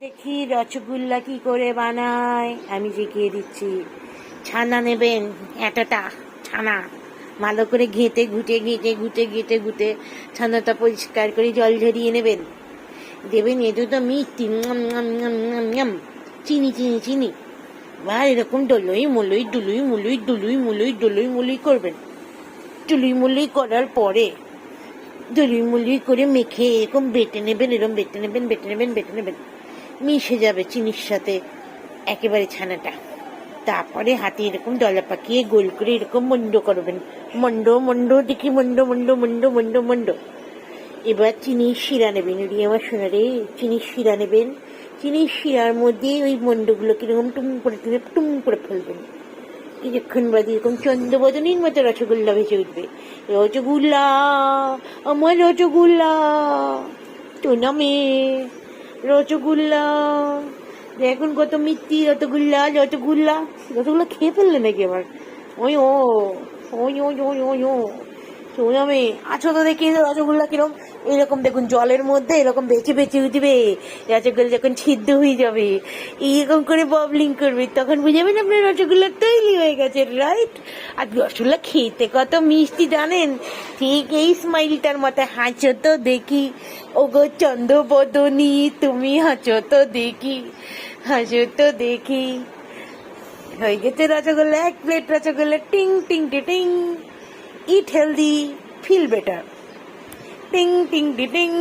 দেখি রসগোল্লা কি করে বানায়, আমি শিখিয়ে দিচ্ছি। ছানা নেবেন, এতটা ছানা ভালো করে ঘেঁটে ঘুটে ছানাটা পরিষ্কার করে জল ঝরিয়ে নেবেন। দেবেন এতো মিষ্টি, চিনি চিনি চিনি, আর এরকম ডলুই করবেন। ডলুই করার পরে ডলুই করে মেখে এরকম বেটে নেবেন। মিশে যাবে চিনির সাথে একেবারে ছানাটা। তারপরে হাতে এরকম ডলা পাকিয়ে গোল করে এরকম মন্ড করবেন। মন্ড দেখি মন্ড। এবার চিনির শিরা নেবেন, আমার সোনারে, চিনির শিরা নেবেন। চিনির শিরার মধ্যে ওই মন্ডগুলোকে এরকম টুম করে ফেলবেন। কিছুক্ষণ বাদে এরকম চন্দ্রবদনীর মতো রসগোল্লা ভেসে উঠবে। রসগোল্লা, আমার রসগোল্লা, তো নামে রসগোল্লা। দেখুন কত মিষ্টি রসগোল্লা খেয়ে ফেললে নাকি আবার? ওই ও সোনামে আছো তো দেখি রসগোল্লা কিরম এরকম দেখুন জলের মধ্যে এরকম বেঁচে উঠবে। রসগোল্লা যখন সিদ্ধ হয়ে যাবে এইরকম করে ববলিং করবে, তখন বুঝাবেন আপনার রসগোল্লা তৈরি হয়ে গেছে, রাইট? আর রসগোল্লা খেতে কত মিষ্টি জানেন? ঠিক এই স্মাইলটার মতো হাসো তো দেখি, ওগো চন্দ্রবদনী তুমি হাসো তো দেখি। হয়ে গেছে রসগোল্লা, 1 প্লেট রসগোল্লা। টিং টিং টিং। Eat healthy, feel better. Ting ting ting ting.